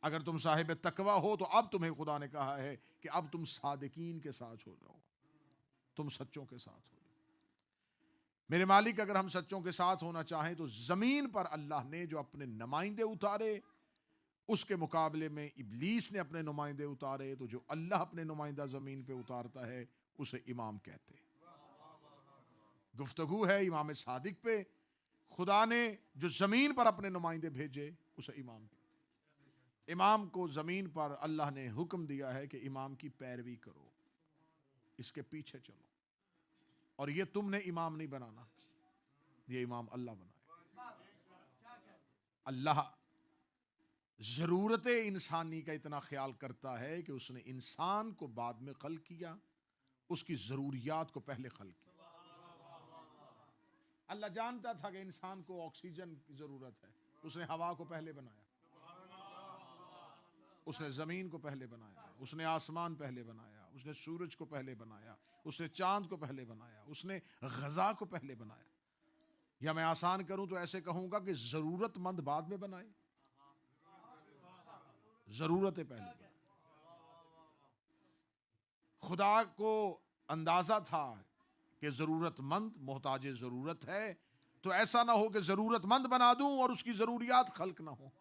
अगर तुम साहिब तकवा हो तो अब तुम्हें खुदा ने कहा है कि अब तुम सादिकीन के साथ हो जाओ, तुम सच्चों के साथ हो जाओ। मेरे मालिक, अगर हम सच्चों के साथ होना चाहें तो जमीन पर अल्लाह ने जो अपने नुमाइंदे उतारे उसके मुकाबले में इब्लीस ने अपने नुमाइंदे उतारे, तो जो अल्लाह अपने नुमाइंदा जमीन पे उतारता है उसे इमाम कहते हैं। गुफ्तगू है इमाम सादिक पे। खुदा ने जो जमीन पर अपने नुमाइंदे भेजे उसे इमाम कहते हैं। इमाम को जमीन पर अल्लाह ने हुक्म दिया है कि इमाम की पैरवी करो, इसके पीछे चलो, और ये तुमने इमाम नहीं बनाना, ये इमाम अल्लाह बनाए। अल्लाह जरूरत इंसानी का इतना ख्याल करता है कि उसने इंसान को बाद में खल्क किया, उसकी जरूरियात को पहले खल्क किया। अल्लाह जानता था कि इंसान को ऑक्सीजन की जरूरत है, उसने हवा को पहले बनाया, उसने जमीन को पहले बनाया, उसने आसमान पहले बनाया, उसने सूरज को पहले बनाया, उसने चांद को पहले बनाया, उसने गजा को पहले बनाया। या मैं आसान करूं तो ऐसे कहूंगा कि जरूरतमंद बाद में बनाए, जरूरतें पहले बनाए। खुदा को अंदाजा था कि जरूरतमंद मोहताज जरूरत है, तो ऐसा ना हो कि जरूरतमंद बना दूं और उसकी जरूरियात खल्क ना हो।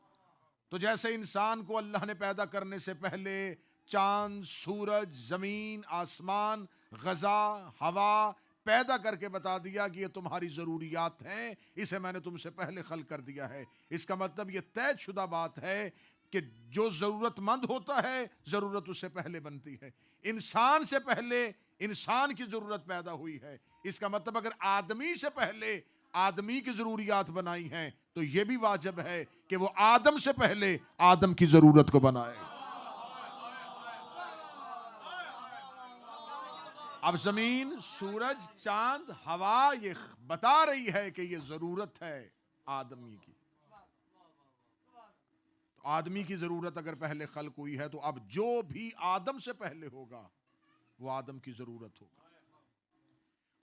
तो जैसे इंसान को अल्लाह ने पैदा करने से पहले चांद, सूरज, जमीन, आसमान, गजा, हवा पैदा करके बता दिया कि ये तुम्हारी जरूरियात हैं, इसे मैंने तुमसे पहले खल कर दिया है। इसका मतलब ये तय शुदा बात है कि जो जरूरतमंद होता है जरूरत उससे पहले बनती है। इंसान से पहले इंसान की जरूरत पैदा हुई है। इसका मतलब अगर आदमी से पहले आदमी की जरूरियात बनाई हैं तो यह भी वाजिब है कि वो आदम से पहले आदम की जरूरत को बनाए। अब जमीन, सूरज, चांद, हवा ये बता रही है कि ये जरूरत है आदमी की। तो आदमी की जरूरत अगर पहले खल्क हुई है तो अब जो भी आदम से पहले होगा वो आदम की जरूरत होगा।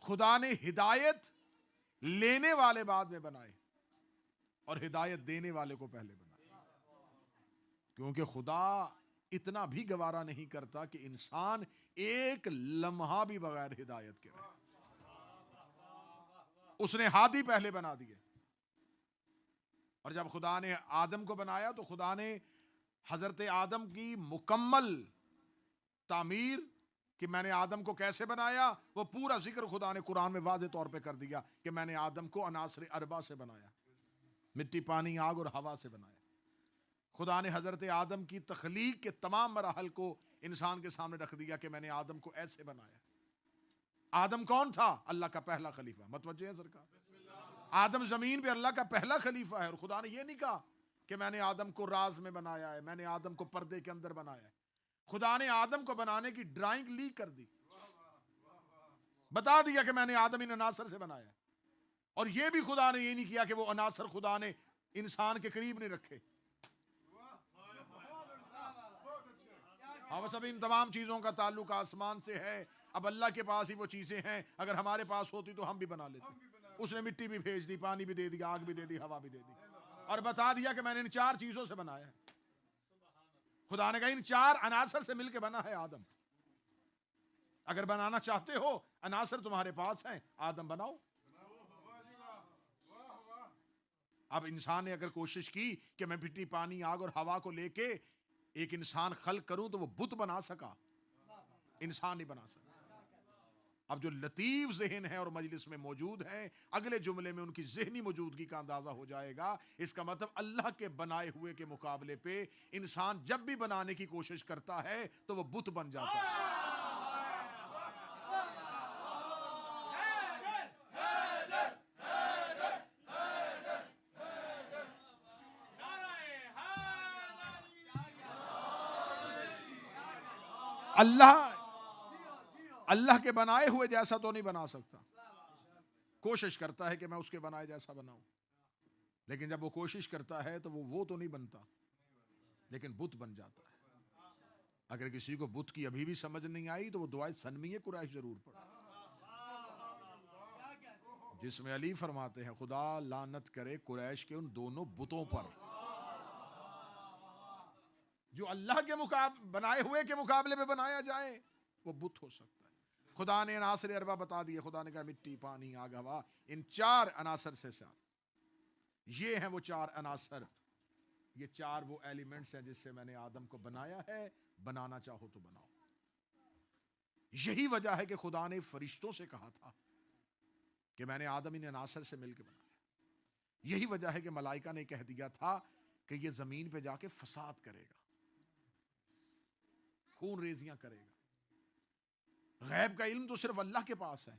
खुदा ने हिदायत लेने वाले बाद में बनाए और हिदायत देने वाले को पहले बनाया, क्योंकि खुदा इतना भी गवारा नहीं करता कि इंसान एक लम्हा भी बगैर हिदायत के रहे। उसने हादी पहले बना दिए, और जब खुदा ने आदम को बनाया तो खुदा ने हजरत आदम की मुकम्मल तामीर कि मैंने आदम को कैसे बनाया, वो पूरा जिक्र खुदा ने कुरान में वाज़े तौर पे कर दिया कि मैंने आदम को अनासर अरबा से बनाया, मिट्टी, पानी, आग और हवा से बनाया। खुदा ने हजरत आदम की तख्लीक के तमाम मराहल को इंसान के सामने रख दिया कि मैंने आदम को ऐसे बनाया। आदम कौन था? अल्लाह का पहला खलीफा। मतवज्जे है सरकार, आदम जमीन पे अल्लाह का पहला खलीफा है। और खुदा ने यह नहीं कहा कि मैंने आदम को राज में बनाया है, मैंने आदम को पर्दे के अंदर बनाया है। खुदा ने आदम को बनाने की ड्राइंग लीक कर दी, बता दिया कि मैंने आदम इन अनासर से बनाया। और यह भी खुदा ने यह नहीं किया कि वो अनासर खुदा ने इंसान के करीब नहीं रखे। अब सब इन तमाम चीजों का ताल्लुक आसमान से है। अब अल्लाह के पास ही वो चीजें हैं, अगर हमारे पास होती तो हम भी बना लेते। उसने मिट्टी भी भेज दी, पानी भी दे दिया, आग भी दे दी, हवा भी दे दी, और बता दिया कि मैंने इन चार चीजों से बनाया है। खुदा ने कहा इन चार अनासर से मिलकर बना है आदम। अगर बनाना चाहते हो, अनासर तुम्हारे पास हैं, आदम बनाओ। अब इंसान ने अगर कोशिश की कि मैं मिट्टी, पानी, आग और हवा को लेके एक इंसान खल्क करूं तो वो बुत बना सका, इंसान नहीं बना सका। अब जो लतीफ ज़हन है और मजलिस में मौजूद हैं, अगले जुमले में उनकी ज़हनी मौजूदगी का अंदाजा हो जाएगा। इसका मतलब अल्लाह के बनाए हुए के मुकाबले पे इंसान जब भी बनाने की कोशिश करता है तो वो बुत बन जाता है। अल्लाह के बनाए हुए जैसा तो नहीं बना सकता। कोशिश करता है कि मैं उसके बनाए जैसा बनाऊं, लेकिन जब वो कोशिश करता है तो वो तो नहीं बनता, लेकिन बुत बन जाता है। अगर किसी को बुत की अभी भी समझ नहीं आई तो वो दुआए सनमी कुरैश जरूर पढ़े, जिसमें अली फरमाते हैं खुदा लानत करे कुरैश के उन दोनों बुतों पर जो अल्लाह के बनाए हुए के मुकाबले में बनाया जाए वो बुत हो सकता है। खुदा ने अनासर अरबा बता दिए। खुदा ने कहा मिट्टी, पानी, आग, हवा, इन 4 अनासर से साथ, ये हैं वो 4 अनासर, ये 4 वो एलिमेंट्स हैं जिससे मैंने आदम को बनाया है, बनाना चाहो तो बनाओ। यही वजह है कि खुदा ने फरिश्तों से कहा था कि मैंने आदम इन अनासर से मिलकर बनाया। यही वजह है कि मलाइका ने कह दिया था कि ये जमीन पे जाके फसाद करेगा, खून रेजियां करेगा। गैब का इल्म तो सिर्फ अल्लाह के पास है,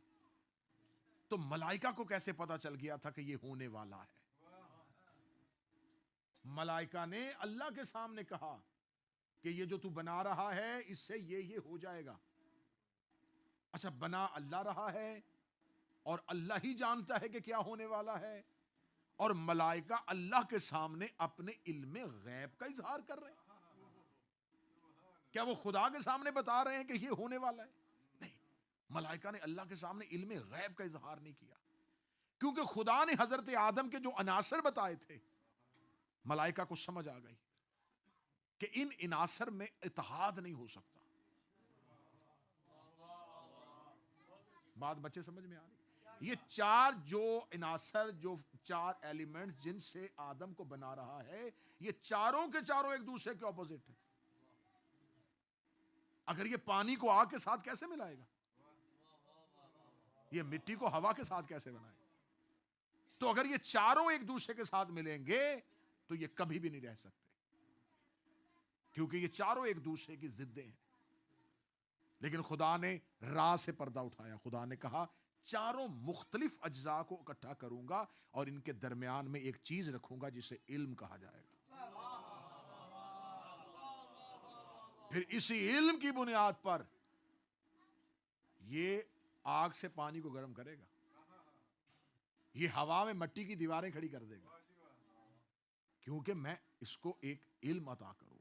तो मलाइका को कैसे पता चल गया था कि ये होने वाला है? मलाइका ने अल्लाह के सामने कहा कि ये जो तू बना रहा है इससे ये हो जाएगा। अच्छा, बना अल्लाह रहा है और अल्लाह ही जानता है कि क्या होने वाला है, और मलाइका अल्लाह के सामने अपने इल्म गैब का इजहार कर रहे हैं। क्या वो खुदा के सामने बता रहे हैं कि ये होने वाला है? नहीं, मलाइका ने अल्लाह के सामने इल्म गैब का इजहार नहीं किया, क्योंकि खुदा ने हजरत आदम के जो अनासर बताए थे, मलाइका को समझ आ गई कि इन इनासर में इत्तेहाद नहीं हो सकता। बात बच्चे समझ में आ रही? ये 4 जो इनासर, जो 4 एलिमेंट्स जिनसे आदम को बना रहा है, ये चारों के चारों एक दूसरे के ऑपोजिट है। अगर ये पानी को आग के साथ कैसे मिलाएगा? ये मिट्टी को हवा के साथ कैसे बनाएगा? तो अगर ये चारों एक दूसरे के साथ मिलेंगे तो ये कभी भी नहीं रह सकते, क्योंकि ये चारों एक दूसरे की जिद्दें हैं। लेकिन खुदा ने राह से पर्दा उठाया। खुदा ने कहा चारों मुख्तलिफ अज्जा को इकट्ठा करूंगा और इनके दरमियान में एक चीज रखूंगा जिसे इल्म कहा जाएगा। फिर इसी इल्म की बुनियाद पर ये आग से पानी को गर्म करेगा, ये हवा में मिट्टी की दीवारें खड़ी कर देगा, क्योंकि मैं इसको एक इल्म अता करूंगा।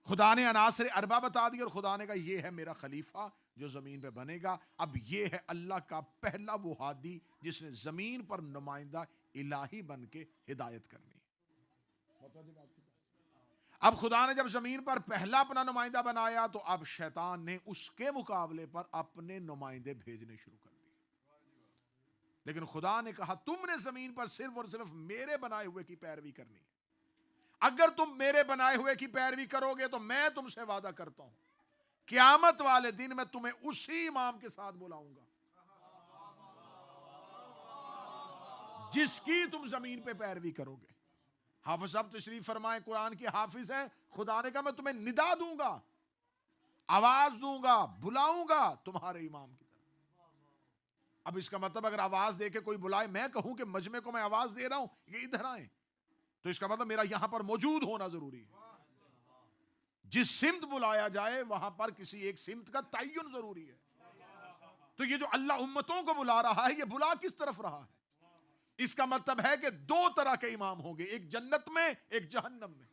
खुदा ने अनासर अरबा बता दिया और खुदा ने कहा ये है मेरा खलीफा जो जमीन पे बनेगा। अब ये है अल्लाह का पहला वो हादी जिसने जमीन पर नुमाइंदा इलाही बन के हिदायत करनी। अब खुदा ने जब जमीन पर पहला अपना नुमाइंदा बनाया तो अब शैतान ने उसके मुकाबले पर अपने नुमाइंदे भेजने शुरू कर दिए। लेकिन खुदा ने कहा तुमने जमीन पर सिर्फ और सिर्फ मेरे बनाए हुए की पैरवी करनी है। अगर तुम मेरे बनाए हुए की पैरवी करोगे तो मैं तुमसे वादा करता हूं क़यामत वाले दिन मैं तुम्हें उसी इमाम के साथ बुलाऊंगा जिसकी तुम जमीन पे पैरवी करोगे। हाफिज साहब तशरीफ फरमाए, कुरान के हाफिज हैं। खुदा ने कहा मैं तुम्हें निदा दूंगा, आवाज दूंगा, बुलाऊंगा तुम्हारे इमाम की तरफ। अब इसका मतलब अगर आवाज दे के कोई बुलाए, मैं कहूं कि मजमे को मैं आवाज दे रहा हूं, ये इधर आए, तो इसका मतलब मेरा यहां पर मौजूद होना जरूरी है। जिस सिमत बुलाया जाए वहां पर किसी एक सिमत का तय्युन जरूरी है। तो ये जो अल्लाह उम्मतों को बुला रहा है, ये बुला किस तरफ रहा है? इसका मतलब है कि 2 तरह के इमाम होंगे, एक जन्नत में, एक जहन्नम में।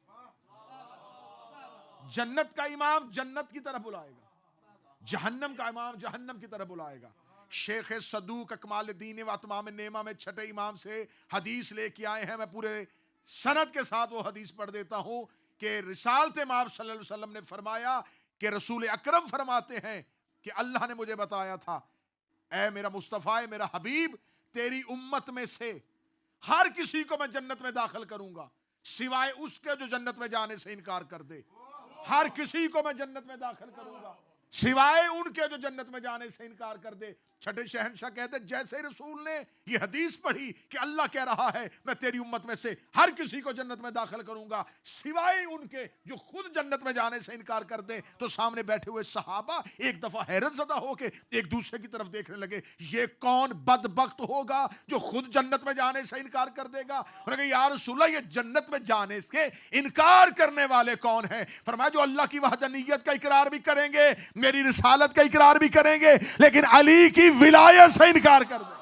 जन्नत का इमाम जन्नत की तरफ बुलाएगा, जहन्नम का इमाम जहन्नम की तरफ बुलाएगा। शेख सदूक अकमालुद्दीन व अतमाम नेमा में 6ठे इमाम से हदीस लेके आए हैं। मैं पूरे सनद के साथ वो हदीस पढ़ देता हूं कि रिसालत माब सल्लल्लाहु अलैहि वसल्लम ने फरमाया कि रसूल अकरम फरमाते हैं कि अल्लाह ने मुझे बताया था, ऐ मेरा मुस्तफ़ा, ऐ मेरा हबीब, तेरी उम्मत में से हर किसी को मैं जन्नत में दाखिल करूंगा सिवाय उसके जो जन्नत में जाने से इनकार कर दे। हर किसी को मैं जन्नत में दाखिल करूंगा सिवाय उनके जो जन्नत में जाने से इनकार कर दे। 6ठे शहंशाह कहते जैसे रसूल ने ये हदीस पढ़ी कि अल्लाह कह रहा है मैं तेरी उम्मत में से हर किसी को जन्नत में दाखिल करूंगा सिवाय उनके जो खुद जन्नत में जाने से इनकार कर दे, तो सामने बैठे हुए सहाबा एक दफा हैरत ज़दा होके एक दूसरे की तरफ देखने लगे, ये कौन बदबख्त होगा जो खुद जन्नत में जाने से इनकार कर देगा। उन्होंने कहा या रसूलल्लाह, ये जन्नत में जाने से इनकार करने वाले कौन है? फरमाया जो अल्लाह की वहदानियत का इकरार भी करेंगे, मेरी रिसालत का इकरार भी करेंगे, लेकिन अली की विलायत से इनकार कर दे।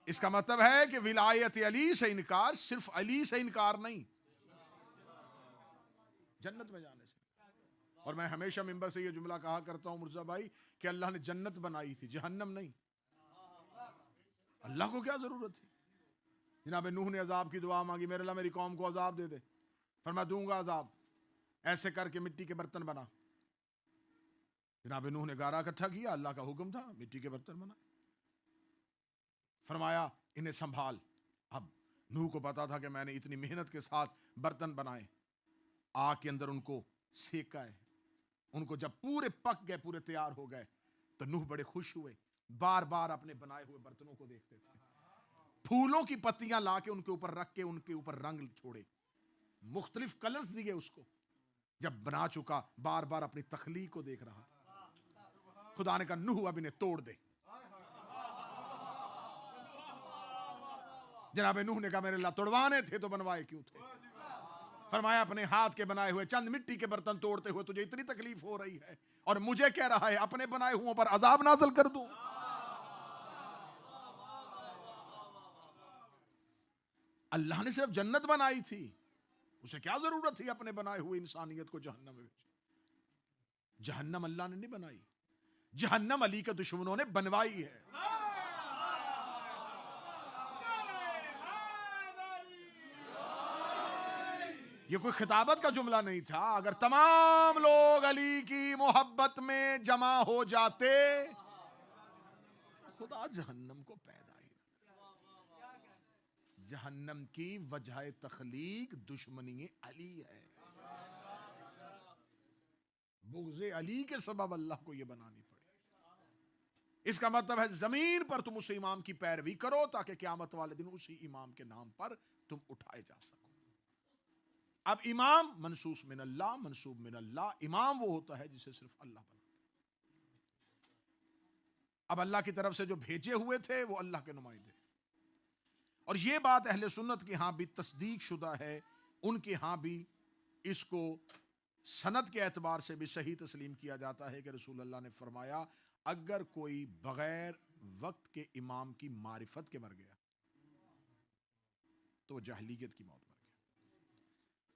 इसका मतलब है कि विलायत अली से इनकार सिर्फ अली से इनकार नहीं, जन्नत में जाने से। और मैं हमेशा मिंबर से ये जुमला कहा करता हूं मुर्जा भाई कि अल्लाह ने जन्नत बनाई थी, जहन्नम नहीं। अल्लाह को क्या जरूरत थी? जनाब नूह ने अजाब की दुआ मांगी, मेरे अल्लाह मेरी कौम को अजाब दे दे, फरमा दूंगा अजाब, ऐसे करके मिट्टी के बर्तन बना। जनाब नूह ने गारा इकट्ठा किया, अल्लाह का हुक्म था, मिट्टी के बर्तन बना। फरमाया इन्हें संभाल। अब नूह को पता था कि मैंने इतनी मेहनत के साथ बर्तन बनाए, आग के अंदर उनको सेका है। उनको जब पूरे पक गए, पूरे तैयार हो गए, तो नूह बड़े खुश हुए, बार बार अपने बनाए हुए बर्तनों को देखते थे। फूलों की पत्तियां लाके उनके ऊपर रख के उनके ऊपर रंग छोड़े, मुख्तलिफ कलर्स दिए उसको। जब बना चुका, बार बार अपनी तखलीक को देख रहा था। खुदा ने कहा नूह अब इन्हें तोड़ दे। जनाब नूह ने कहा मेरे अल्लाह तोड़वाने थे तो बनवाए क्यों थे? फरमाया अपने हाथ के बनाए हुए चंद मिट्टी के बर्तन तोड़ते हुए तुझे इतनी तकलीफ हो रही है और मुझे कह रहा है अपने बनाए हुओं पर अजाब नाज़िल कर दूं। अल्लाह ने सिर्फ जन्नत बनाई थी, उसे क्या जरूरत थी अपने बनाए हुए इंसानियत को जहन्नम में? जहन्नम अल्लाह ने नहीं बनाई, जहन्नम अली के दुश्मनों ने बनवाई है। ये कोई खिताबत का जुमला नहीं था। अगर तमाम लोग अली की मोहब्बत में जमा हो जाते तो खुदा जहन्नम को पैदा ही न। जहन्नम की वजह तखलीक दुश्मनी अली है। बुग़्ज़े अली के सबब अल्लाह को यह बनानी पड़ी। इसका मतलब है जमीन पर तुम उस इमाम की पैरवी करो ताकि क़यामत वाले दिन उसी इमाम के नाम पर तुम उठाए जा सको। अब इमाम मनसूस मिन अल्लाह, मनसूब मिन अल्लाह, इमाम वो होता है जिसे सिर्फ अल्लाह बनाता है। अब अल्लाह की तरफ से जो भेजे हुए थे वो अल्लाह के नुमाइंदे, और ये बात अहले सुन्नत के यहां भी तस्दीक शुदा है, उनके यहां भी इसको सनद के एतबार से भी सही तस्लीम किया जाता है कि रसूल अल्लाह ने फरमाया अगर कोई बगैर वक्त के इमाम की मारिफत के मर गया तो जाहिलियत की मौत मर गया।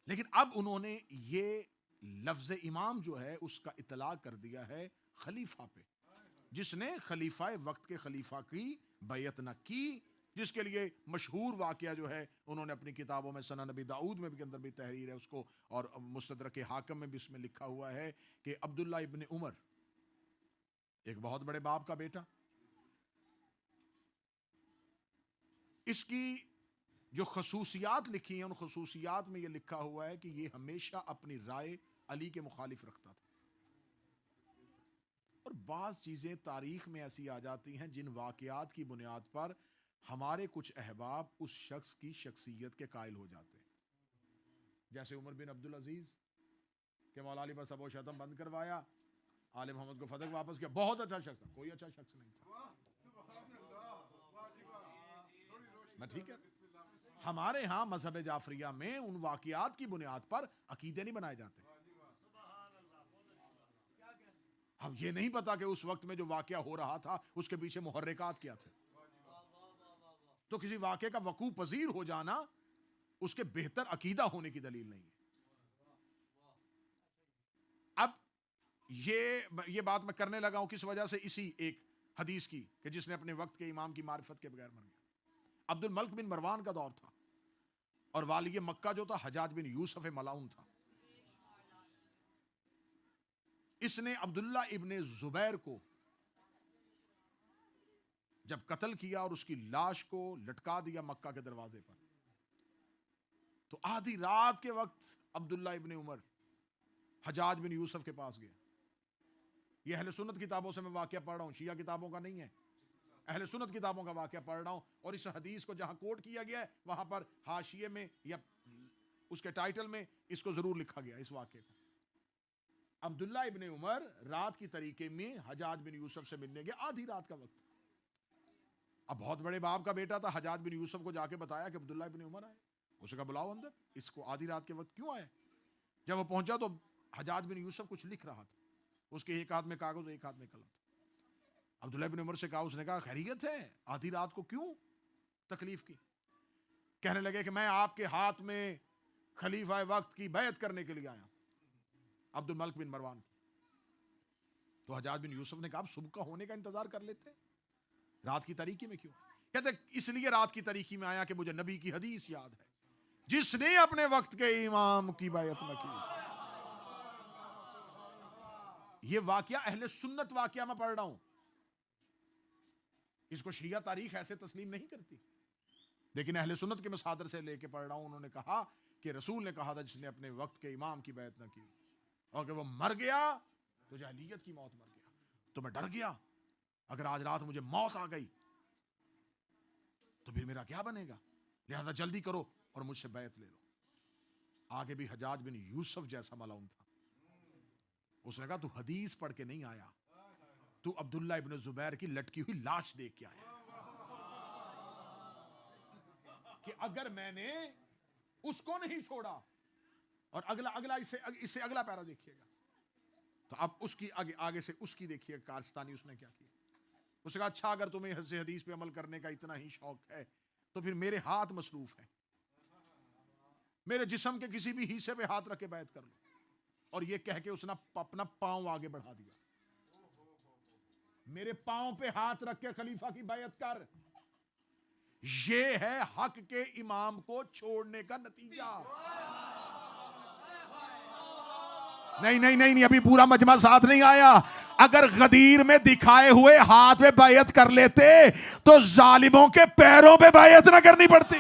लेकिन अब उन्होंने ये लफ्ज इमाम जो है उसका इतलाक कर दिया है खलीफा पे, जिसने खलीफा वक्त के खलीफा की बैयत न की, जिसके लिए मशहूर वाकया जो है उन्होंने अपनी किताबों में सनन नबी दाऊद में भी के अंदर भी तहरीर है उसको, और मुस्तदरक हाकिम में भी इसमें लिखा हुआ है कि अब्दुल्ला इब्न उमर, एक बहुत बड़े बाप का बेटा, इसकी जो खसूसियात लिखी हैं उन खसूसियात में यह लिखा हुआ है कि यह हमेशा अपनी राय अली के मुखालिफ रखता था। और बाज़ चीज़ें तारीख में ऐसी आ जाती हैं जिन वाकयात की बुनियाद पर हमारे कुछ अहबाब उस शख्स की शख्सियत के कायल हो जाते हैं। जैसे उमर बिन अब्दुल अजीज के मौला अली पर सबो शतम बंद करवाया, आले मोहम्मद को फतक वापस किया, बहुत अच्छा शख्स था, कोई अच्छा शख्स नहीं था। मैं ठीक है, हमारे यहां मजहब जाफरिया में उन वाकयात की बुनियाद पर अकीदे नहीं बनाए जाते। अब ये नहीं पता कि उस वक्त में जो वाकया हो रहा था उसके पीछे मुहर्रिकात क्या थे। तो किसी वाकये का वकूअ पजीर हो जाना उसके बेहतर अकीदा होने की दलील नहीं है। अब ये बात मैं करने लगा हूं किस वजह से, इसी एक हदीस की कि जिसने अपने वक्त के इमाम की मारिफत के बगैर मर गया। अब्दुल मलिक बिन मरवान का दौर था और वाली मक्का जो था हजाज बिन यूसुफ मलाउन था। इसने अब्दुल्ला इब्ने जुबैर को जब कत्ल किया और उसकी लाश को लटका दिया मक्का के दरवाजे पर, तो आधी रात के वक्त अब्दुल्ला इब्ने उमर हजाज बिन यूसुफ के पास गया। यह अहले सुन्नत किताबों से मैं वाकया पढ़ रहा हूं, शिया किताबों का नहीं है, अहले सुन्नत किताबों का वाकया पढ़ रहा हूं। और इस हदीस को जहां कोट किया गया है वहां पर हाशिए में या उसके टाइटल में इसको जरूर लिखा गया इस वाकये को। अब्दुल्ला इब्ने उमर रात की तरीके में हजाज बिन यूसुफ से मिलने गया, आधी रात का वक्त। अब बहुत बड़े बाप का बेटा था, हजाज बिन यूसुफ को जाके बताया कि अब्दुल्ला इब्ने उमर आए। उसे कहा बुलाओ अंदर, इसको आधी रात के वक्त क्यों आए? जब वो पहुंचा तो हजाज बिन यूसुफ कुछ लिख रहा था, उसके एक हाथ में कागज एक हाथ में कलम था। अब्दुल्ला इब्ने उमर से कहा, उसने कहा खैरियत है, आधी रात को क्यों? तकलीफ की। कहने लगे कि मैं आपके हाथ में खलीफा वक्त की बैत करने के लिए आया, अब्दुल मलिक बिन मरवान। तो हज्जाज बिन यूसुफ ने कहा, सुबह का होने का इंतजार कर लेते, रात की तारीकी में क्यों? कहते इसलिए रात की तारीकी में आया कि मुझे नबी की हदीस याद है, जिसने अपने वक्त के इमाम की बैत न की। ये वाकया अहले सुन्नत वाकया मैं पढ़ रहा हूं, इसको शिया तारीख ऐसे तस्लीम नहीं करती, लेकिन अहले सुन्नत के मसादर से लेके पढ़ रहा हूं। उन्होंने कहा कि रसूल ने कहा था जिसने अपने वक्त के इमाम की बैत न की और कि वो मर गया तो जाहिलियत की मौत मर गया। तो मैं डर गया, अगर आज रात मुझे मौत आ गई तो फिर मेरा क्या बनेगा, लिहाजा जल्दी करो और मुझसे बैत ले लो। आगे भी हज्जाज बिन यूसुफ जैसा मलाउन था, उसने कहा तू हदीस पढ़ के नहीं आया, तू अब्दुल्ला इब्न जुबैर की लटकी हुई लाश देख के आया कि अगर मैंने उसको नहीं छोड़ा। और अगला अगला इससे अगला पैरा देखिएगा, तो अब उसकी आगे से उसकी देखिए कारस्तानी उसने क्या किया। उसने कहा अच्छा अगर तुम्हें हदीस पे अमल करने का इतना ही शौक है तो फिर मेरे हाथ मसरूफ है, मेरे जिस्म के किसी भी हिस्से पे हाथ रख के बैत कर लो। और ये कह के उसने अपना पांव आगे बढ़ा दिया, मेरे पांव पे हाथ रख के खलीफा की बैत कर। ये है हक के इमाम को छोड़ने का नतीजा। नहीं नहीं नहीं नहीं, अभी पूरा मजमा साथ नहीं आया। अगर गदीर में दिखाए हुए हाथ में बैत कर लेते तो जालिमों के पैरों पे बैत ना करनी पड़ती।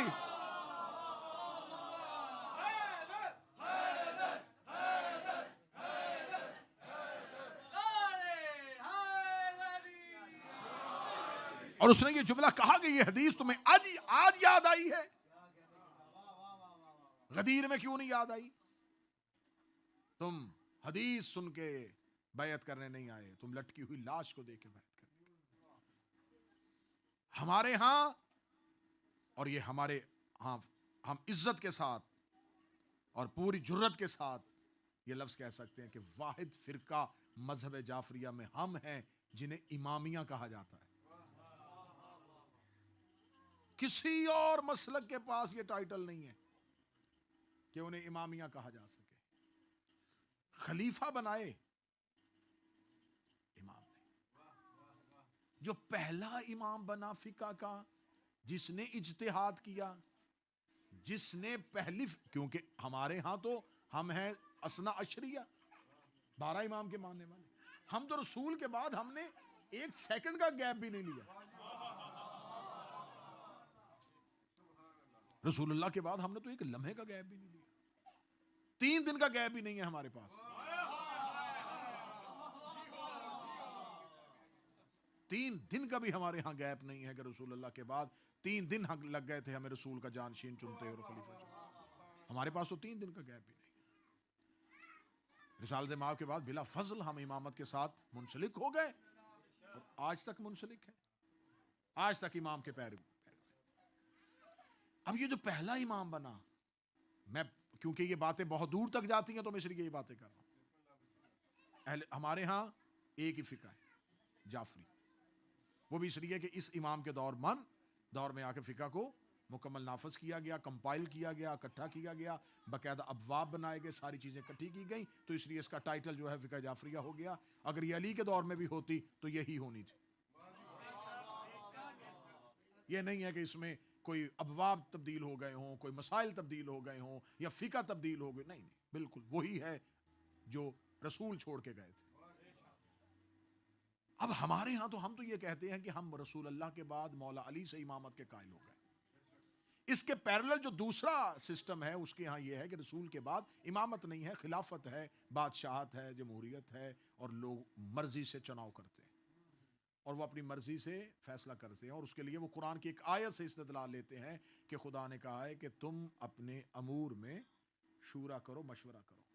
और उसने ये जुमला कहा कि ये हदीस तुम्हें आज याद आई है, गदीर में क्यों नहीं याद आई? तुम हदीस सुन के बैत करने नहीं आए, तुम लटकी हुई लाश को देख के बैत करने। हमारे यहां, और ये हमारे हाँ, हम इज्जत के साथ और पूरी जुर्रत के साथ ये लफ्ज कह सकते हैं कि वाहिद फिरका मजहब जाफरिया में हम हैं जिन्हें इमामिया कहा जाता है। किसी और मसलक के पास ये टाइटल नहीं है कि उन्हें इमामिया कहा जा सके। खलीफा बनाए इमाम ने, जो पहला इमाम बना फिका का, जिसने इज्तिहाद किया, जिसने पहली, क्योंकि हमारे यहां तो हम हैं असना अशरिया, 12 इमाम के मानने वाले। हम तो रसूल के बाद हमने एक सेकंड का गैप भी नहीं लिया। रसूलुल्लाह के बाद हमने तो एक लम्हे का गैप भी नहीं लिया, 3 दिन का गैप भी नहीं है हमारे पास। 3 दिन का भी हमारे यहां गैप नहीं है कि रसूलुल्लाह के बाद 3 दिन लग गए थे हमें रसूल का जानशीन चुनते और खलीफा चुनते। हमारे पास तो 3 दिन का गैप भी नहीं। रिसालत माब के बाद बिला फजल हम इमामत के साथ मुंसलिक हो गए और आज तक मुंसलिक है, आज तक इमाम के पैर। अब ये जो पहला इमाम बना, मैं क्योंकि ये बातें बहुत दूर तक जाती हैं तो मैं इसलिए ये बातें कर रहा हूं। हमारे यहां एक ही फिका है जाफरी, वो भी इसलिए कि इस इमाम के दौर में आके फिका को मुकम्मल नाफज किया गया, कंपाइल किया गया, इकट्ठा किया गया, बाकायदा अबवाब बनाए गए, सारी चीजें इकट्ठी की गई, तो इसलिए इसका टाइटल जो है फिका जाफरिया हो गया। अगर ये अली के दौर में भी होती तो यही होनी थी। ये नहीं है कि इसमें कोई अबवाब तब्दील हो गए हों, कोई मसाइल तब्दील हो गए हों या फिका तब्दील हो गए, नहीं नहीं, बिल्कुल वही है जो रसूल छोड़ के गए थे। अब हमारे यहां तो हम तो ये कहते हैं कि हम रसूल अल्लाह के बाद मौला अली से इमामत के कायल हो गए। इसके पैरेलल जो दूसरा सिस्टम है उसके यहां ये है कि रसूल के बाद इमामत नहीं है, खिलाफत है, बादशाहत है, जमहूरियत है, और लोग मर्जी से चुनाव करते हैं और वो अपनी मर्जी से फैसला करते हैं। और उसके लिए वो कुरान की एक आयत से इस्तेदलाल लेते हैं कि खुदा ने कहा है कि तुम अपने अमूर में शूरा करो, मशवरा करो।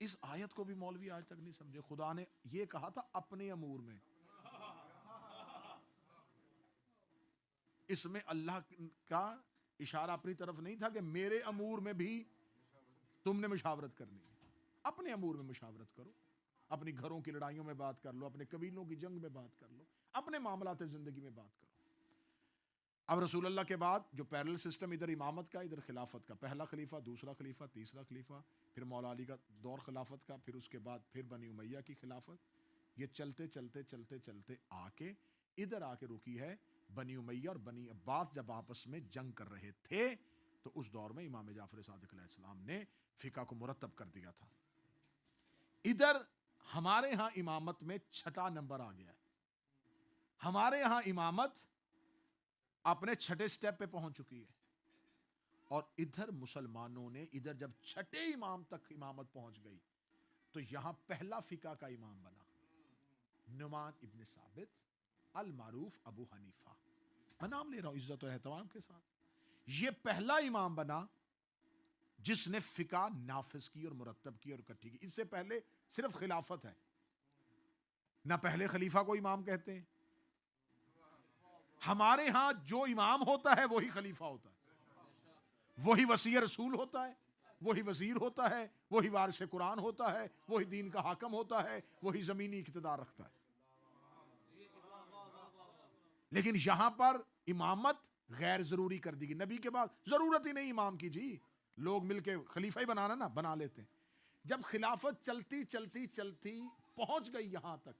इस आयत को भी मौलवी आज तक नहीं समझे। खुदा ने ये कहा था अपने अमूर में, इसमें अल्लाह का इशारा अपनी तरफ नहीं था कि मेरे अमूर में भी तुमने मुशावरत करनी है। अपने अमूर में मुशावरत करो, अपनी घरों की लड़ाइयों में बात कर लो, अपने कबीलों की जंग में बात कर लो, अपने मामलात जिंदगी में बात करो। अब रसूलुल्लाह के बाद जो पैरेलल सिस्टम, इधर इमामत का, इधर खिलाफत का, पहला खलीफा, दूसरा खलीफा, तीसरा खलीफा, फिर मौला अली का दौर खिलाफत का, फिर उसके बाद फिर बनी उमैया की खिलाफत, ये चलते चलते चलते चलते आके इधर आके रुकी है बनी उमैया और बनी अब्बास जब आपस में जंग कर रहे थे, तो उस दौर में इमाम जाफर सादिक अलैहिस्सलाम ने फिका को मुरतब कर दिया था। इधर हमारे यहां इमामत में छठा नंबर आ गया है। हमारे यहां इमामत अपने छठे स्टेप पे पहुंच चुकी है, और इधर मुसलमानों ने इधर जब छठे इमाम तक इमामत पहुंच गई, तो यहां पहला फिका का इमाम बना नुमान इब्न साबित अल मारूफ अबू हनीफा। मैं नाम ले रहा हूं इज्जत और एहतराम के साथ। यह पहला इमाम बना जिसने फिका नाफिज की और मुरतब की और इकट्ठी की। इससे पहले सिर्फ खिलाफत है ना, पहले खलीफा को इमाम कहते हैं। हमारे यहां जो इमाम होता है वही खलीफा होता है, वही वसी रसूल होता है, वही वजीर होता है, वही वारिस कुरान होता है, वही दीन का हाकम होता है, वही जमीनी इख्तिदार रखता है। लेकिन यहां पर इमामत गैर जरूरी कर दी गई। नबी के बाद जरूरत ही नहीं इमाम की जी, लोग मिलके खलीफा ही बनाना ना बना लेते हैं। जब खिलाफत चलती चलती चलती पहुंच गई यहां तक,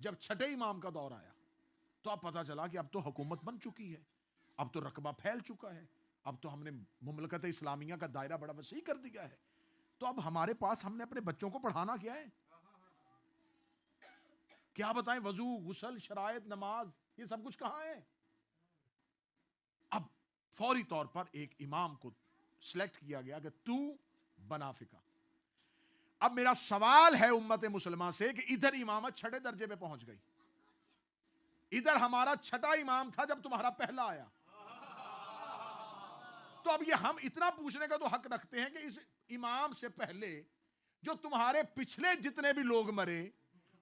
जब छठे इमाम का दौर आया, तो अब पता चला कि अब तो हुकूमत बन चुकी है, अब तो रकबा फैल चुका है, अब तो हमने मुमलकत इस्लामिया का दायरा बड़ा वसी कर दिया है। तो अब हमारे पास, हमने अपने बच्चों को पढ़ाना क्या है, क्या बताएं, वजू, गुसल, शरायत, नमाज, ये सब कुछ कहां है। अब फौरी तौर पर एक इमाम को सिलेक्ट किया गया कि तू बना फिका। अब मेरा सवाल है उम्मत मुसलमान से कि इधर इमामत छठे दर्जे पे पहुंच गई, इधर हमारा छठा इमाम था जब तुम्हारा पहला आया, तो अब ये हम इतना पूछने का तो हक रखते हैं कि इस इमाम से पहले जो तुम्हारे पिछले जितने भी लोग मरे,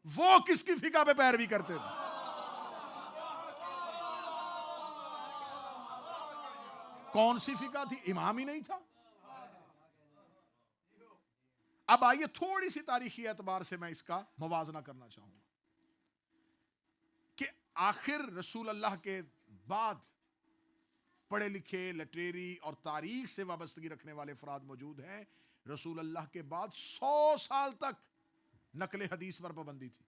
वो किसकी फिका पे पैरवी करते थे। कौन सी फिका थी, इमाम ही नहीं था। अब आइए थोड़ी सी तारीखी एतबार से मैं इसका मुवाजना करना चाहूंगा कि आखिर रसूल अल्लाह के बाद पढ़े लिखे, लिटरेरी और तारीख से वाबस्तगी रखने वाले अफराद मौजूद हैं। रसूल अल्लाह के बाद 100 साल तक नकल हदीस पर पाबंदी थी।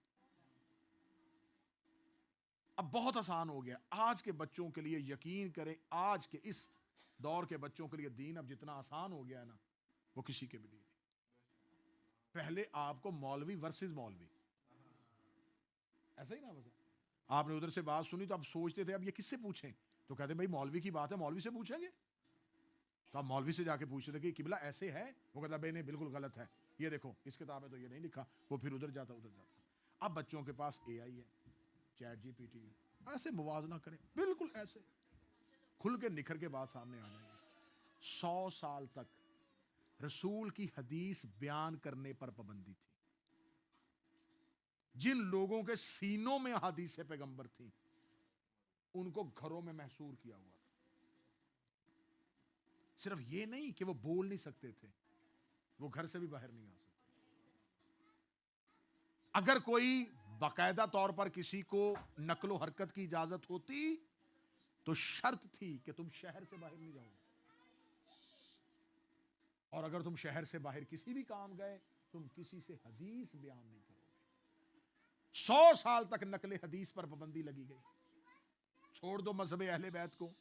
अब बहुत आसान हो गया आज के बच्चों के लिए, यकीन करें आज के इस दौर के बच्चों के लिए दीन अब जितना आसान हो गया है ना, वो किसी के भी लिए नहीं। पहले आपको मौलवी वर्सेस मौलवी, ऐसा ही ना, बस आपने उधर से बात सुनी तो आप सोचते थे अब ये किससे पूछें, तो कहते भाई मौलवी की बात है, मौलवी से पूछेंगे। तो आप मौलवी से जाके पूछते थे कि किबला ऐसे है, वो कहता भाई नहीं बिल्कुल गलत है, ये देखो इस किताब में तो ये नहीं लिखा, वो फिर उधर जाता उधर जाता। अब बच्चों के पास AI है, चैट GPT है, ऐसे मुवाजना करें, बिल्कुल ऐसे खुल के निखर के बात सामने आ जाएगी। 100 साल तक रसूल की हदीस बयान करने पर पाबंदी थी। जिन लोगों के सीनों में हदीस पैगंबर थी, उनको घरों में महसूर किया हुआ था। सिर्फ ये नहीं कि वो बोल नहीं सकते थे, वो घर से भी बाहर नहीं आ सकते। अगर कोई बाकायदा तौर पर किसी को नकलो हरकत की इजाजत होती, तो शर्त थी कि तुम शहर से बाहर नहीं जाओगे, और अगर तुम शहर से बाहर किसी भी काम गए, तुम किसी से हदीस बयान नहीं करोगे। 100 साल तक नकले हदीस पर पाबंदी लगी गई। छोड़ दो मजहब अहले बैत को,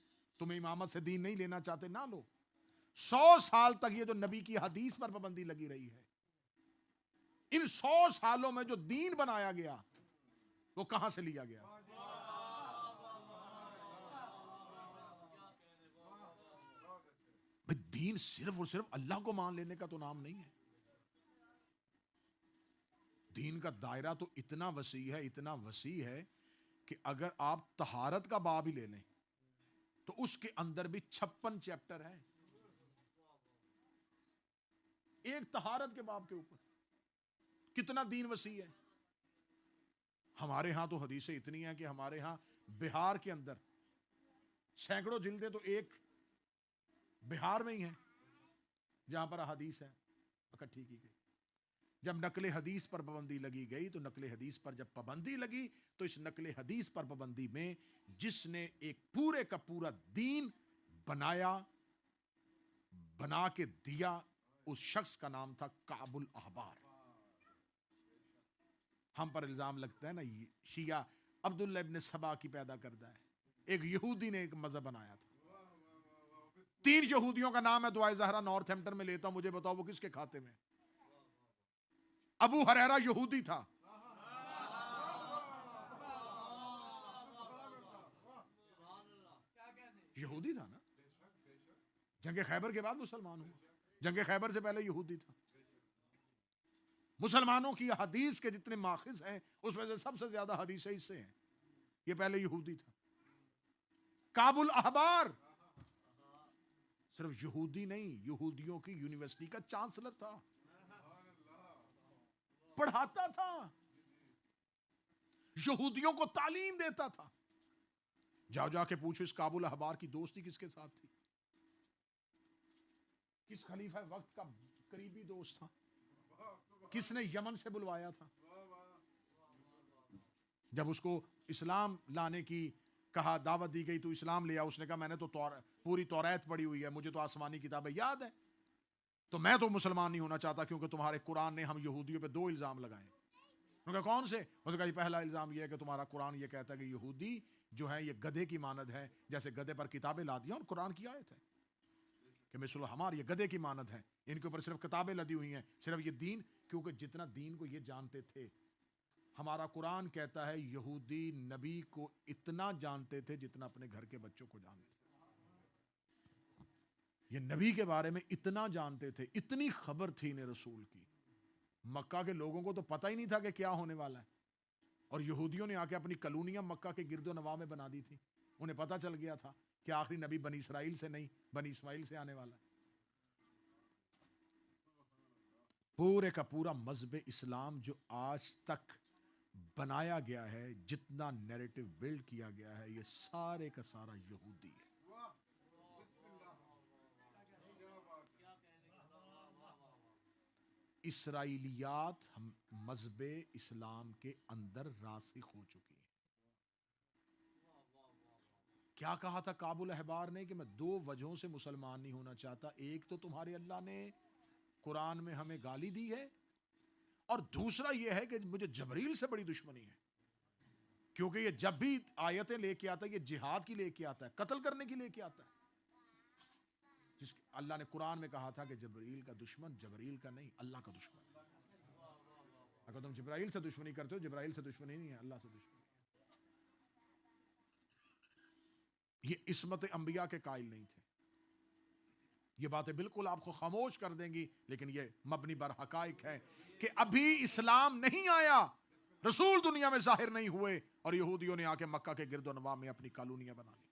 तुम्हें इमामत से दीन नहीं लेना चाहते ना लो। 100 साल तक ये जो नबी की हदीस पर पाबंदी लगी रही है, इन 100 सालों में जो दीन बनाया गया वो कहां से लिया गया। भाई दीन सिर्फ और सिर्फ अल्लाह को मान लेने का तो नाम नहीं है। दीन का दायरा तो इतना वसी है, इतना वसी है कि अगर आप तहारत का बाब ही ले लें तो उसके अंदर भी 56 चैप्टर है, एक तहारत के बाब के ऊपर। कितना दीन वसी है। हमारे यहां तो हदीसें इतनी हैं कि हमारे यहां बिहार के अंदर सैकड़ों जिल्दें तो एक बिहार में ही हैं जहां पर हदीस है इकट्ठी की गई। जब नकल हदीस पर पाबंदी लगी गई, तो नकल हदीस पर जब पाबंदी लगी, तो इस नकल हदीस पर पाबंदी में जिसने एक पूरे का पूरा दीन बनाया, बना के दिया, उस शख्स का नाम था काबुल अहबार। हम पर इल्जाम लगता है ना, शिया अब्दुल्ला इब्न सबा की पैदा करता है। एक यहूदी ने एक मजहब बनाया था। 3 यहूदियों का नाम है दुआए ज़हरा, नॉर्थ हैम्पटन में लेता हूं, मुझे बताओ वो किसके खाते में? अबू हरैरा यहूदी था, यहूदी था ना। जंग खैबर के बाद मुसलमान हुआ, जंग खैबर से पहले यहूदी था। मुसलमानों की हदीस के जितने माखिज हैं, उसमें से सबसे ज्यादा हदीसें इससे हैं। ये पहले यहूदी था। काबुल अहबार सिर्फ यहूदी नहीं, यहूदियों की यूनिवर्सिटी का चांसलर था, पढ़ाता था, यहूदियों को तालीम देता था। जाओ जाके पूछो इस काबुल अहबार की दोस्ती किसके साथ थी, किस खलीफा वक्त का करीबी दोस्त था, किसने यमन से बुलवाया था। जब उसको इस्लाम लाने की कहा, दावत दी गई, तो इस्लाम लिया। उसने कहा मैंने तो पूरी तौरात पढ़ी हुई है, मुझे तो आसमानी किताबें याद है, तो मैं तो मुसलमान नहीं होना चाहता, क्योंकि तुम्हारे कुरान ने हम यहूदियों पे 2 इल्जाम लगाए। उन्होंने कहा कौन से? उसने कहा पहला इल्जाम यह है कि तुम्हारा कुरान ये कहता है कि यहूदी जो है ये गधे की मानद है, जैसे गधे पर किताबें ला दिया, और कुरान की आयत है कि मिसल हमार, ये गधे की मानद है, इनके ऊपर सिर्फ किताबें लदी हुई हैं, सिर्फ ये दीन। क्योंकि जितना दीन को ये जानते थे, हमारा कुरान कहता है यहूदी नबी को इतना जानते थे जितना अपने घर के बच्चों को जानते थे। ये नबी के बारे में इतना जानते थे, इतनी खबर थी इन्हें रसूल की। मक्का के लोगों को तो पता ही नहीं था कि क्या होने वाला है, और यहूदियों ने आके अपनी कॉलोनियां मक्का के गिरदो नवाह में बना दी थी। उन्हें पता चल गया था कि आखिरी नबी बनी इसराइल से नहीं, बनी इस्माइल से आने वाला है। पूरे का पूरा मजहब इस्लाम जो आज तक बनाया गया है, जितना नैरेटिव बिल्ड किया गया है, ये सारे का सारा यहूदी है। इसराइलियात हम मजहब इस्लाम के अंदर रासिख हो चुकी है। क्या कहा था काबुल अहबार ने कि मैं 2 वजहों से मुसलमान नहीं होना चाहता। एक तो तुम्हारे अल्लाह ने कुरान में हमें गाली दी है, और दूसरा यह है कि मुझे जबरील से बड़ी दुश्मनी है, क्योंकि ये जब भी आयतें लेके आता है, ये जिहाद की लेके आता है, कत्ल करने की लेके आता है। जिस अल्लाह ने कुरान में कहा था कि जबरील का दुश्मन जबरील का नहीं, अल्लाह का दुश्मन। अगर तुम जिब्राइल से दुश्मनी करते हो, जिब्राइल से दुश्मनी नहीं है, अल्लाह से दुश्मनी। ये इस्मत अंबिया के कायल नहीं थे। ये बातें बिल्कुल आपको खामोश कर देंगी, लेकिन ये मबनी बर हकाइक है कि अभी इस्लाम नहीं आया, रसूल दुनिया में जाहिर नहीं हुए, और यहूदियों ने आके मक्का के गिरदो नवाह में अपनी कॉलोनियां बना ली।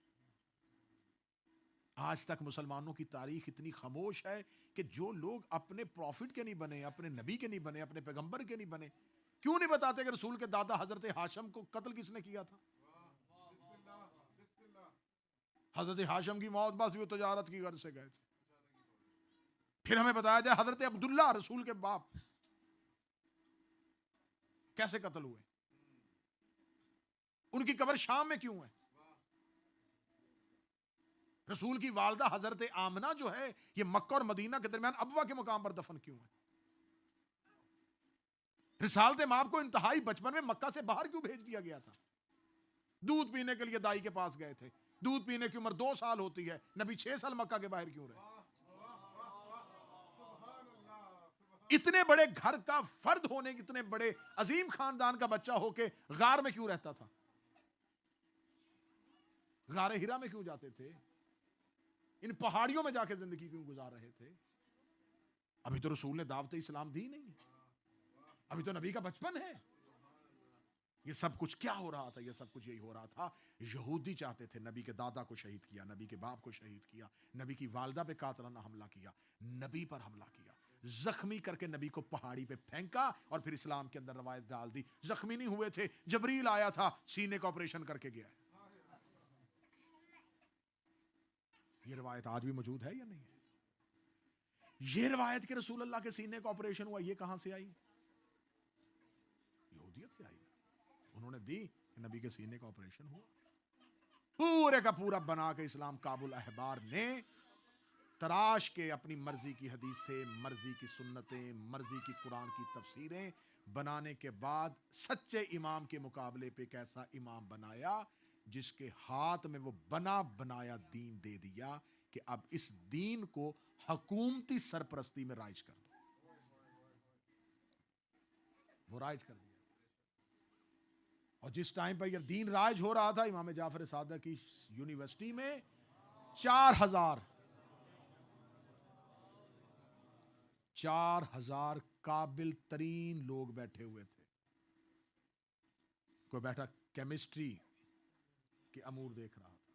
आज तक मुसलमानों की तारीख इतनी खामोश है कि जो लोग अपने प्रॉफिट के नहीं बने, अपने नबी के नहीं बने, अपने पैगंबर के नहीं बने, क्यों नहीं बताते कि रसूल के दादा हजरत हाशम को कत्ल किसने किया था? हजरत हाशम की मौत बस वो तजारत की गर्ज से गए थे। फिर हमें बताया जाए हजरत अब्दुल्ला रसूल के बाप कैसे कत्ल हुए, उनकी कब्र शाम में क्यों है? रसूल की वालदा हजरत आमना जो है, ये मक्का और मदीना के दरमियान अबवा के मुकाम पर दफन क्यों है? रिसालत माप को इंतहाई बचपन में मक्का से बाहर क्यों भेज दिया गया था? दूध पीने के लिए दाई के पास गए थे, दूध पीने की उम्र 2 साल होती है, नबी 6 साल मक्का के बाहर क्यों रहे? इतने बड़े घर का फर्द होने, इतने बड़े अजीम खानदान का बच्चा होके गार में क्यों रहता था? गारे हिरा में क्यों जाते थे? इन पहाड़ियों में जाके जिंदगी क्यों गुजार रहे थे? अभी तो रसूल ने दावत इस्लाम दी नहीं, अभी तो नबी का बचपन है। ये सब कुछ क्या हो रहा था? ये सब कुछ यही हो रहा था, यहूदी चाहते थे नबी के दादा को शहीद किया, नबी के बाप को शहीद किया, नबी की वालदा पे कातलाना हमला किया, नबी पर हमला किया, जख्मी करके नबी को पहाड़ी पे फेंका, और फिर इस्लाम के अंदर रवायत डाल दी। जख्मी नहीं हुए थे, जबरील आया था, सीने का ऑपरेशन करके गया। ये रवायत आज भी मौजूद है या नहीं है? ये रवायत के रसूल अल्लाह के सीने का ऑपरेशन हुआ, ये कहां से आई? यहूदियत से आई ना। उन्होंने दी कि नबी के सीने का ऑपरेशन हुआ, पूरे का पूरा बना के इस्लाम काबुल अहबार ने तराश के अपनी मर्जी की हदीसें, मर्जी की सुन्नतें, मर्जी की कुरान की तफसीरें बनाने के बाद सच्चे इमाम के मुकाबले पे एक ऐसा इमाम बनाया जिसके हाथ में वो बना बनाया दीन दे दिया कि अब इस दीन को हुकूमती सरपरस्ती में राइज कर दो। वो राइज कर दिया। और जिस टाइम पर यह दीन राइज हो रहा था, इमाम जाफर सादिक की यूनिवर्सिटी में 4,000 काबिल तरीन लोग बैठे हुए थे। कोई बैठा केमिस्ट्री के अमूर देख रहा था,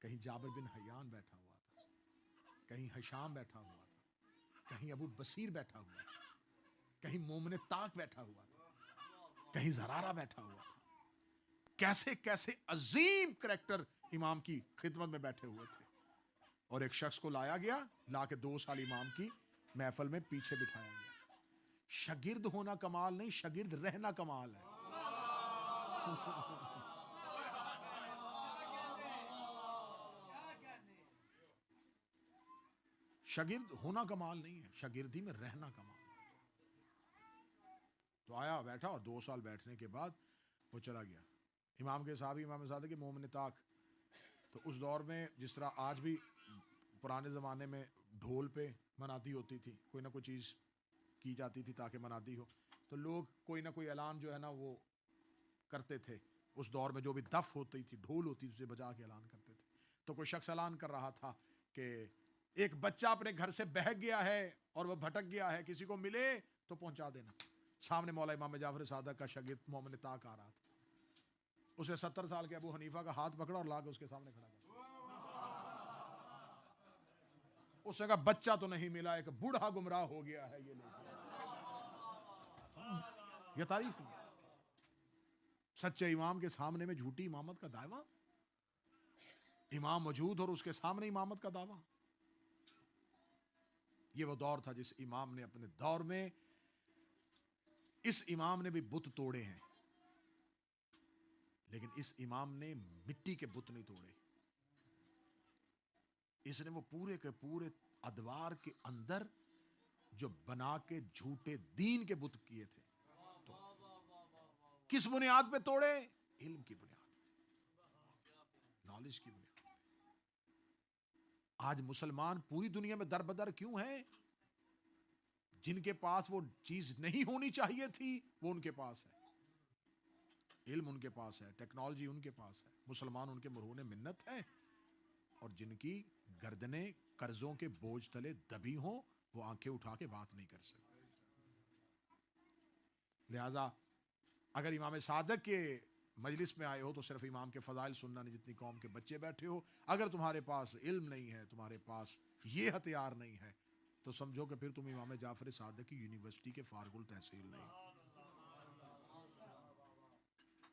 कहीं जाबिर बिन हयान बैठा हुआ था, कहीं हिशाम बैठा हुआ था, कहीं अबू बसीर बैठा हुआ था, कहीं मोमिन ताक बैठा हुआ था, कहीं जरारा बैठा हुआ था। कैसे कैसे अजीम करैक्टर इमाम की खिदमत में बैठे हुए थे। और एक शख्स को लाया गया, लाके 2 साल इमाम की महफिल में पीछे बिठाया गया। शागिर्द होना कमाल नहीं, शागिर्द रहना कमाल है। शागिर्द होना कमाल नहीं है, शागिर्दी में रहना कमाल है। तो आया बैठा और 2 साल बैठने के बाद वो चला गया। इमाम के साहब इमाम सादिक के मोमिन ताक। तो उस दौर में जिस तरह आज भी पुराने ज़माने में ढोल पे मनादी होती थी, कोई ना कोई चीज़ की जाती थी ताकि मनादी हो, तो लोग कोई ना कोई ऐलान जो है ना वो करते थे। उस दौर में जो भी दफ होती थी, ढोल होती थी, उसे बजा के ऐलान करते थे। तो कोई शख्स ऐलान कर रहा था कि एक बच्चा अपने घर से बहक गया है और वह भटक गया है, किसी को मिले तो पहुंचा देना। सामने मौला इमाम जाफर सादिक का शागिर्द मोमिन ताक आ रहा था। उसे 70 साल के अबू हनीफा का हाथ पकड़ा और लाके उसके सामने खड़ा कर। उसने कहा बच्चा तो नहीं मिला, एक बूढ़ा गुमराह हो गया है, ये तारीफ है। सच्चे इमाम के सामने में झूठी इमामत का दावा, इमाम मौजूद और उसके सामने इमामत का दावा। ये वो दौर था जिस इमाम ने अपने दौर में, इस इमाम ने भी बुत तोड़े हैं, लेकिन इस इमाम ने मिट्टी के बुत नहीं तोड़े। इसने वो पूरे के पूरे अदवार के अंदर जो बना के झूठे दीन के बुत किए थे, तो किस बुनियाद पे तोड़े? इल्म की बुनियाद, नॉलेज की बुनियाद। आज मुसलमान पूरी दुनिया में दरबदर क्यों हैं? जिनके पास वो चीज नहीं होनी चाहिए थी वो उनके पास है, इल्म उनके पास है, टेक्नोलॉजी उनके पास है, मुसलमान उनके मरहून मिन्नत है। और जिनकी गर्दनें कर्जों के बोझ तले दबी हो, वो आंखें उठा के बात नहीं कर सकते। लिहाजा अगर इमाम सादिक के मजलिस में आए हो तो सिर्फ इमाम के फजाइल सुनना नहीं, जितनी कौम के बच्चे बैठे हो, अगर तुम्हारे पास इल्म नहीं है, तुम्हारे पास ये हथियार नहीं है, तो समझो कि फिर तुम इमाम जाफर सादिक की यूनिवर्सिटी के फारगुल तहसील नहीं।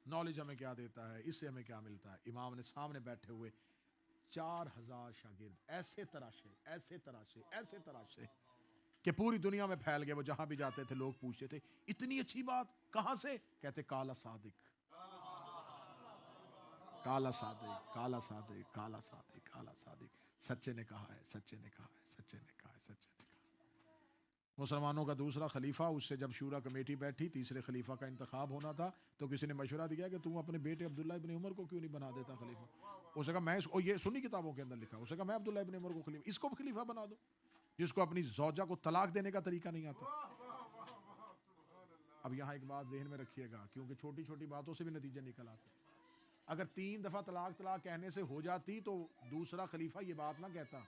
नॉलेज हमें क्या देता है, इससे हमें क्या मिलता है? इमाम ने सामने बैठे हुए 4,000 शागिर्द ऐसे तराशे, ऐसे तराशे, ऐसे तराशे कि पूरी दुनिया में फैल गए। वो जहां भी जाते थे लोग पूछते थे इतनी अच्छी बात कहां से? कहते काला सादिक, काला सादिक, काला सादिक, काला सादिक, काला सादिक। सच्चे ने कहा है, सच्चे ने कहा है, सच्चे ने कहा है, सच्चे ने कहा। मुसलमानों का दूसरा खलीफा, उससे जब शूरा कमेटी बैठी, तीसरे खलीफा का इंतखाब होना था, तो किसी ने मशवरा दिया कि तुम अपने बेटे अब्दुल्ला इब्न उमर को क्यों नहीं बना देता खलीफा? उसने कहा मैं, ये सुन्नी किताबों के अंदर लिखा, उसने कहा मैं अब्दुल्ला इब्न उमर को खलीफा, इसको भी खलीफा बना दो, जिसको अपनी जौजा को तलाक देने का तरीका नहीं आता। अब यहाँ एक बात ज़हन में रखिएगा, क्योंकि छोटी छोटी बातों से भी नतीजे निकल आते हैं। अगर 3 दफा तलाक तलाक कहने से हो जाती तो दूसरा खलीफा ये बात ना कहता।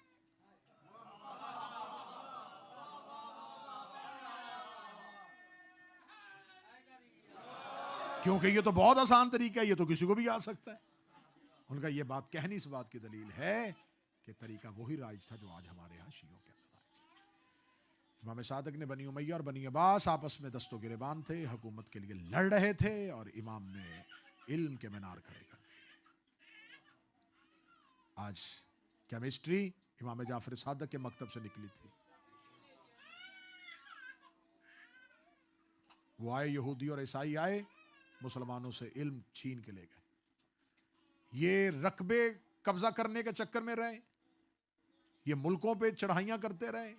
क्योंकि ये तो बहुत आसान तरीका है, ये तो किसी को भी आ सकता है। उनका ये बात कहनी इस बात की दलील है कि तरीका वही राज था जो आज हमारे यहाँ शियों के अंदर राज। इमाम सादिक ने बनी उमैया और बनी अब्बास आपस में दस्तों गिरेबान थे, हुकूमत के लिए लड़ रहे थे, और इमाम ने इल्म के मीनार खड़े कर दिए। आज केमिस्ट्री इमाम जाफर सादिक के मकतब से निकली थी। वो आए, यहूदी और ईसाई आए, मुसलमानों से इल्म छीन के ले गए। ये रकबे कब्जा करने के चक्कर में रहे, ये मुल्कों पे चढ़ाइयां करते रहे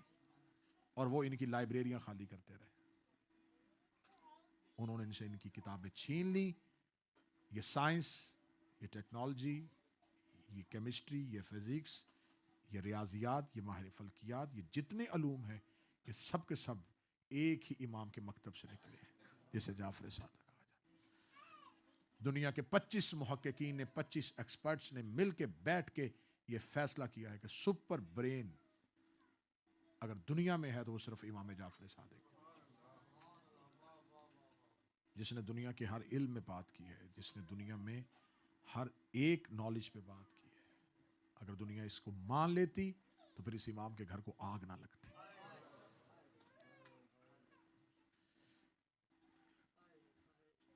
और वो इनकी लाइब्रेरियां खाली करते रहे। उन्होंने इनसे इनकी किताबें छीन ली। ये साइंस, ये टेक्नोलॉजी, ये केमिस्ट्री, ये फिजिक्स, ये रियाजियात, ये माहिर फल्कियात, ये जितने अलूम हैं, ये सब के सब एक ही इमाम के मकतब से निकले हैं, जिसे जाफर सादिक कहा जाता है। दुनिया के 25 मुहक्किकीन ने, 25 एक्सपर्ट्स ने मिल के बैठ के ये फैसला किया है कि सुपर ब्रेन अगर दुनिया में है तो वो सिर्फ इमाम जाफर सादिक, जिसने दुनिया के हर इल्म में बात की है, जिसने दुनिया में हर एक नॉलेज पे बात की है। अगर दुनिया इसको मान लेती तो फिर इस इमाम के घर को आग ना लगती।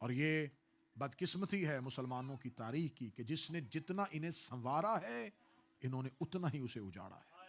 और ये बदकिस्मती है मुसलमानों की तारीख की कि जिसने जितना इन्हें संवारा है, इन्होंने उतना ही उसे उजाड़ा है।